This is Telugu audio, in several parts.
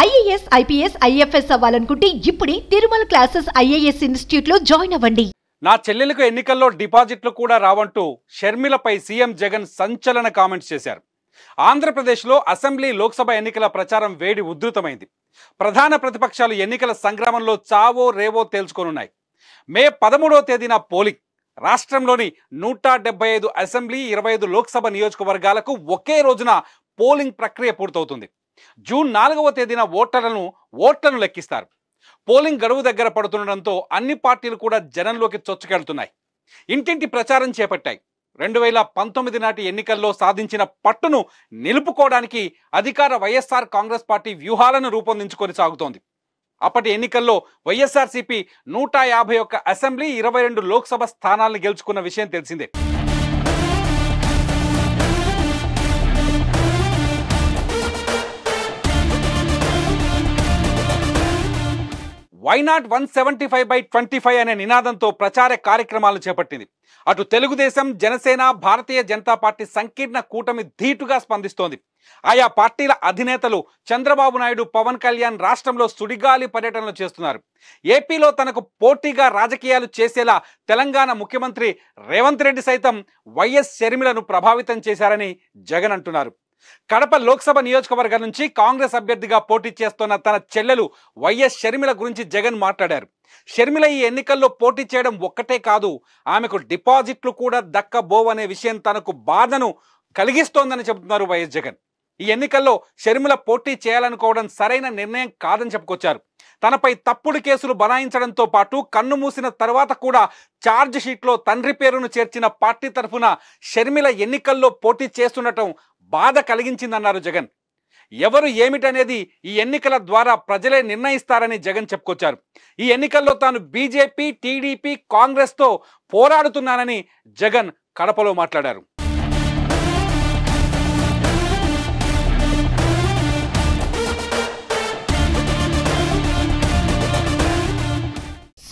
ఐఏఎస్, ఐపీఎస్, ఐఎఫ్ఎస్ అవ్వాలనుకుంటే ఇప్పుడే తిరుమల క్లాసెస్ ఐఏఎస్ ఇన్స్టిట్యూట్ లో జాయిన్ అవ్వండి. నా చెల్లెలకు ఎన్నికల్లో డిపాజిట్లు కూడా రావంటూ షర్మిలపై సీఎం జగన్ సంచలన కామెంట్స్ చేశారు. ఆంధ్రప్రదేశ్లో అసెంబ్లీ, లోక్సభ ఎన్నికల ప్రచారం వేడి ఉధృతమైంది. ప్రధాన ప్రతిపక్షాలు ఎన్నికల సంగ్రామంలో చావో రేవో తేల్చుకోనున్నాయి. మే 13వ తేదీన పోలింగ్. రాష్ట్రంలోని 175 అసెంబ్లీ, 25 లోక్సభ నియోజకవర్గాలకు ఒకే రోజున పోలింగ్ ప్రక్రియ పూర్తవుతుంది. జూన్ 4వ తేదీన ఓట్లను లెక్కిస్తారు. పోలింగ్ గడువు దగ్గర పడుతుండటంతో అన్ని పార్టీలు కూడా జనంలోకి చొచ్చుకెళ్తున్నాయి. ఇంటింటి ప్రచారం చేపట్టాయి. 2019 నాటి ఎన్నికల్లో సాధించిన పట్టును నిలుపుకోవడానికి అధికార వైఎస్ఆర్ కాంగ్రెస్ పార్టీ వ్యూహాలను రూపొందించుకొని సాగుతోంది. అప్పటి ఎన్నికల్లో వైఎస్ఆర్సీపీ 151 అసెంబ్లీ, 22 లోక్సభ స్థానాలను గెలుచుకున్న విషయం తెలిసిందే. వైనాట్ 175/25 అనే నినాదంతో ప్రచార కార్యక్రమాలను చేపట్టింది. అటు తెలుగుదేశం, జనసేన, భారతీయ జనతా పార్టీ సంకీర్ణ కూటమి ధీటుగా స్పందిస్తోంది. ఆయా పార్టీల అధినేతలు చంద్రబాబు నాయుడు, పవన్ కళ్యాణ్ రాష్ట్రంలో సుడిగాలి పర్యటనలు చేస్తున్నారు. ఏపీలో తనకు పోటీగా రాజకీయాలు చేసేలా తెలంగాణ ముఖ్యమంత్రి రేవంత్ రెడ్డి సైతం వైఎస్ షర్మిలను ప్రభావితం చేశారని జగన్ అంటున్నారు. కడప లోక్సభ నియోజకవర్గం నుంచి కాంగ్రెస్ అభ్యర్థిగా పోటీ చేస్తున్న తన చెల్లెలు వైఎస్ షర్మిల గురించి జగన్ మాట్లాడారు. షర్మిల ఈ ఎన్నికల్లో పోటీ చేయడం ఒక్కటే కాదు, ఆమెకు డిపాజిట్లు కూడా దక్కబోవనే విషయం తనకు బాధను కలిగిస్తోందని చెబుతున్నారు వైఎస్ జగన్. ఈ ఎన్నికల్లో షర్మిల పోటీ చేయాలనుకోవడం సరైన నిర్ణయం కాదని చెప్పుకొచ్చారు. తనపై తప్పుడు కేసులు బనాయించడంతో పాటు కన్ను మూసిన తర్వాత కూడా ఛార్జ్ షీట్లో తండ్రి పేరును చేర్చిన పార్టీ తరఫున షర్మిల ఎన్నికల్లో పోటీ చేస్తుండటం బాధ కలిగించిందన్నారు జగన్. ఎవరు ఏమిటనేది ఈ ఎన్నికల ద్వారా ప్రజలే నిర్ణయిస్తారని జగన్ చెప్పుకొచ్చారు. ఈ ఎన్నికల్లో తాను బీజేపీ, టీడీపీ, కాంగ్రెస్తో పోరాడుతున్నానని జగన్ కడపలో మాట్లాడారు.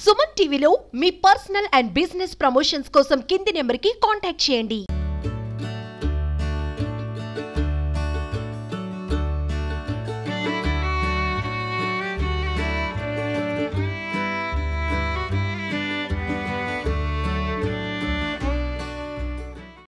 సుమన్ టీవీలో మీ పర్సనల్ అండ్ బిజినెస్ ప్రమోషన్స్ కోసం కింది నెంబర్కి కాంటాక్ట్ చేయండి.